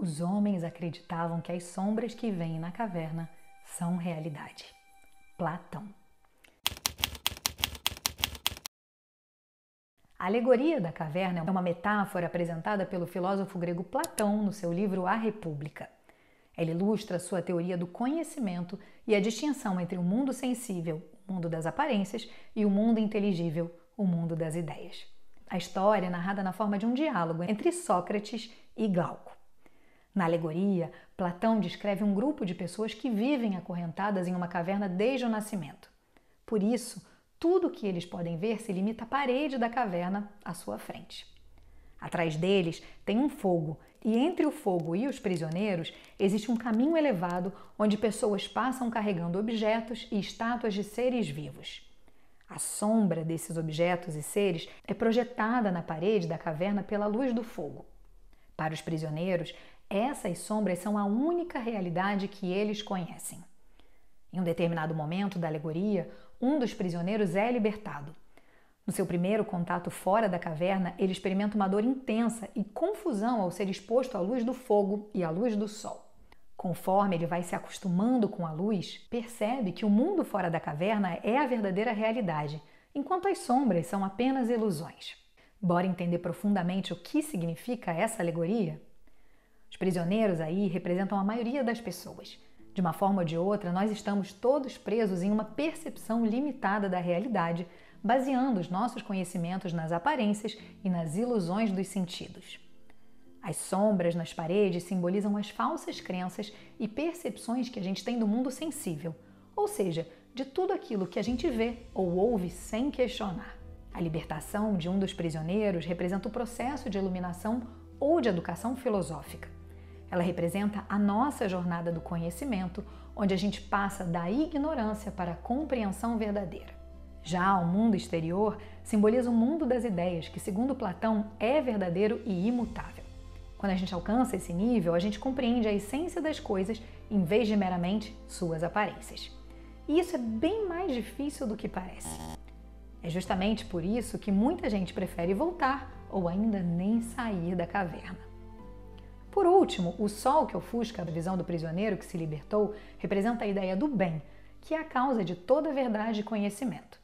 Os homens acreditavam que as sombras que vêm na caverna são realidade. Platão. A alegoria da caverna é uma metáfora apresentada pelo filósofo grego Platão no seu livro A República. Ela ilustra sua teoria do conhecimento e a distinção entre o mundo sensível, o mundo das aparências, e o mundo inteligível, o mundo das ideias. A história é narrada na forma de um diálogo entre Sócrates e Glauco. Na alegoria, Platão descreve um grupo de pessoas que vivem acorrentadas em uma caverna desde o nascimento. Por isso, tudo o que eles podem ver se limita à parede da caverna à sua frente. Atrás deles tem um fogo, e entre o fogo e os prisioneiros existe um caminho elevado onde pessoas passam carregando objetos e estátuas de seres vivos. A sombra desses objetos e seres é projetada na parede da caverna pela luz do fogo. Para os prisioneiros, essas sombras são a única realidade que eles conhecem. Em um determinado momento da alegoria, um dos prisioneiros é libertado. No seu primeiro contato fora da caverna, ele experimenta uma dor intensa e confusão ao ser exposto à luz do fogo e à luz do sol. Conforme ele vai se acostumando com a luz, percebe que o mundo fora da caverna é a verdadeira realidade, enquanto as sombras são apenas ilusões. Bora entender profundamente o que significa essa alegoria? Os prisioneiros aí representam a maioria das pessoas. De uma forma ou de outra, nós estamos todos presos em uma percepção limitada da realidade, baseando os nossos conhecimentos nas aparências e nas ilusões dos sentidos. As sombras nas paredes simbolizam as falsas crenças e percepções que a gente tem do mundo sensível, ou seja, de tudo aquilo que a gente vê ou ouve sem questionar. A libertação de um dos prisioneiros representa o processo de iluminação ou de educação filosófica. Ela representa a nossa jornada do conhecimento, onde a gente passa da ignorância para a compreensão verdadeira. Já o mundo exterior simboliza o mundo das ideias, que, segundo Platão, é verdadeiro e imutável. Quando a gente alcança esse nível, a gente compreende a essência das coisas em vez de meramente suas aparências. E isso é bem mais difícil do que parece. É justamente por isso que muita gente prefere voltar ou ainda nem sair da caverna. Por último, o sol que ofusca a visão do prisioneiro que se libertou representa a ideia do bem, que é a causa de toda verdade e conhecimento.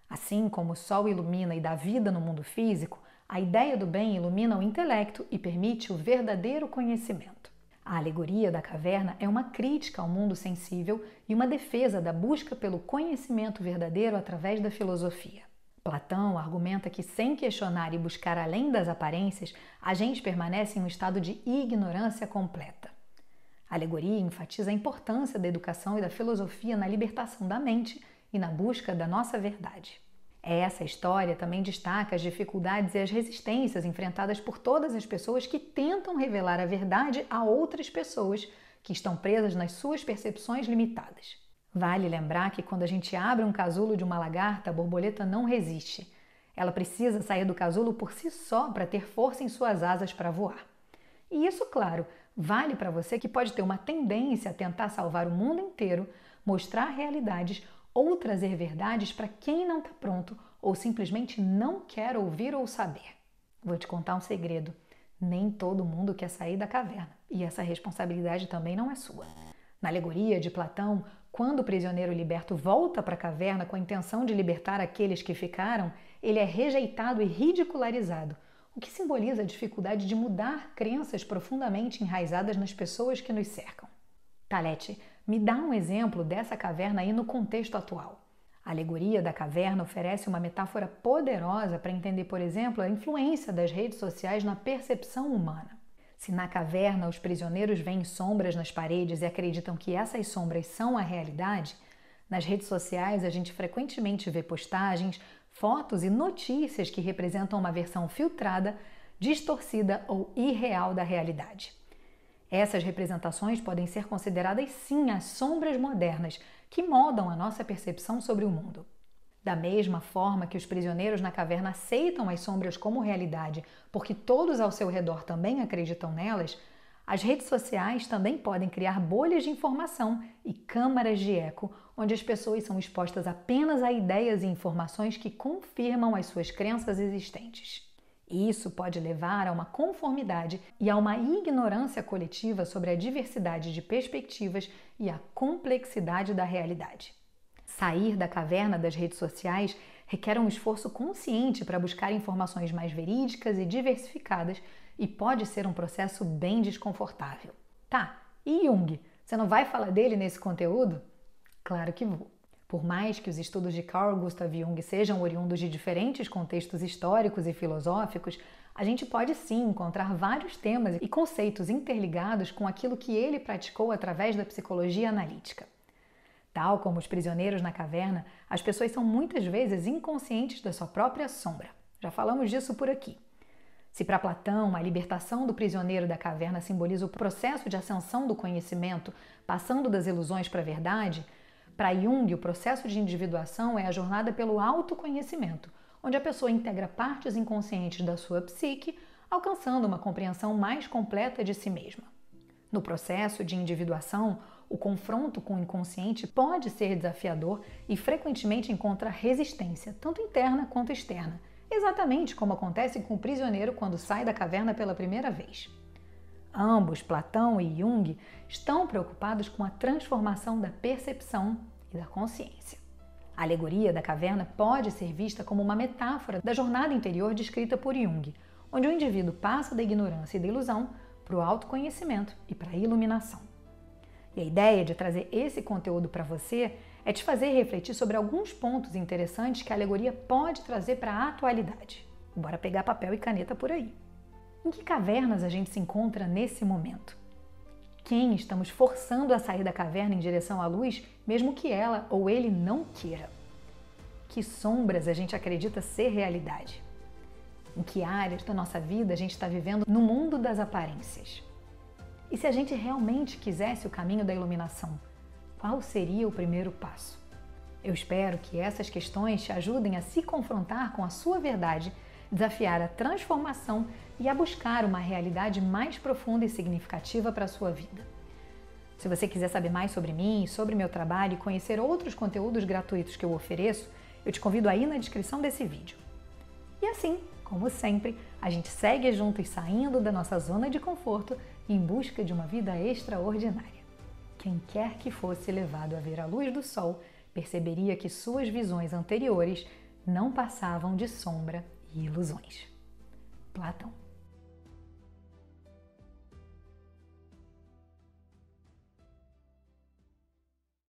Assim como o sol ilumina e dá vida no mundo físico, a ideia do bem ilumina o intelecto e permite o verdadeiro conhecimento. A alegoria da caverna é uma crítica ao mundo sensível e uma defesa da busca pelo conhecimento verdadeiro através da filosofia. Platão argumenta que, sem questionar e buscar além das aparências, a gente permanece em um estado de ignorância completa. A alegoria enfatiza a importância da educação e da filosofia na libertação da mente e na busca da nossa verdade. Essa história também destaca as dificuldades e as resistências enfrentadas por todas as pessoas que tentam revelar a verdade a outras pessoas que estão presas nas suas percepções limitadas. Vale lembrar que quando a gente abre um casulo de uma lagarta, a borboleta não resiste. Ela precisa sair do casulo por si só para ter força em suas asas para voar. E isso, claro, vale para você que pode ter uma tendência a tentar salvar o mundo inteiro, mostrar realidades ou trazer verdades para quem não está pronto ou simplesmente não quer ouvir ou saber. Vou te contar um segredo. Nem todo mundo quer sair da caverna, e essa responsabilidade também não é sua. Na alegoria de Platão, quando o prisioneiro liberto volta para a caverna com a intenção de libertar aqueles que ficaram, ele é rejeitado e ridicularizado, o que simboliza a dificuldade de mudar crenças profundamente enraizadas nas pessoas que nos cercam. Talete, me dá um exemplo dessa caverna aí no contexto atual. A alegoria da caverna oferece uma metáfora poderosa para entender, por exemplo, a influência das redes sociais na percepção humana. Se na caverna os prisioneiros veem sombras nas paredes e acreditam que essas sombras são a realidade, nas redes sociais a gente frequentemente vê postagens, fotos e notícias que representam uma versão filtrada, distorcida ou irreal da realidade. Essas representações podem ser consideradas sim as sombras modernas que moldam a nossa percepção sobre o mundo. Da mesma forma que os prisioneiros na caverna aceitam as sombras como realidade, porque todos ao seu redor também acreditam nelas, as redes sociais também podem criar bolhas de informação e câmaras de eco, onde as pessoas são expostas apenas a ideias e informações que confirmam as suas crenças existentes. E isso pode levar a uma conformidade e a uma ignorância coletiva sobre a diversidade de perspectivas e a complexidade da realidade. Sair da caverna das redes sociais requer um esforço consciente para buscar informações mais verídicas e diversificadas e pode ser um processo bem desconfortável. Tá, e Jung? Você não vai falar dele nesse conteúdo? Claro que vou. Por mais que os estudos de Carl Gustav Jung sejam oriundos de diferentes contextos históricos e filosóficos, a gente pode sim encontrar vários temas e conceitos interligados com aquilo que ele praticou através da psicologia analítica. Tal como os prisioneiros na caverna, as pessoas são muitas vezes inconscientes da sua própria sombra. Já falamos disso por aqui. Se para Platão a libertação do prisioneiro da caverna simboliza o processo de ascensão do conhecimento, passando das ilusões para a verdade, para Jung o processo de individuação é a jornada pelo autoconhecimento, onde a pessoa integra partes inconscientes da sua psique, alcançando uma compreensão mais completa de si mesma. No processo de individuação, o confronto com o inconsciente pode ser desafiador e frequentemente encontra resistência, tanto interna quanto externa, exatamente como acontece com o prisioneiro quando sai da caverna pela primeira vez. Ambos, Platão e Jung, estão preocupados com a transformação da percepção e da consciência. A alegoria da caverna pode ser vista como uma metáfora da jornada interior descrita por Jung, onde o indivíduo passa da ignorância e da ilusão para o autoconhecimento e para a iluminação. E a ideia de trazer esse conteúdo para você é te fazer refletir sobre alguns pontos interessantes que a alegoria pode trazer para a atualidade. Bora pegar papel e caneta por aí. Em que cavernas a gente se encontra nesse momento? Quem estamos forçando a sair da caverna em direção à luz, mesmo que ela ou ele não queira? Que sombras a gente acredita ser realidade? Em que áreas da nossa vida a gente está vivendo no mundo das aparências? E se a gente realmente quisesse o caminho da iluminação, qual seria o primeiro passo? Eu espero que essas questões te ajudem a se confrontar com a sua verdade, desafiar a transformação e a buscar uma realidade mais profunda e significativa para a sua vida. Se você quiser saber mais sobre mim, sobre meu trabalho e conhecer outros conteúdos gratuitos que eu ofereço, eu te convido aí na descrição desse vídeo. E assim, como sempre, a gente segue juntos saindo da nossa zona de conforto em busca de uma vida extraordinária. Quem quer que fosse levado a ver a luz do sol perceberia que suas visões anteriores não passavam de sombra e ilusões. Platão.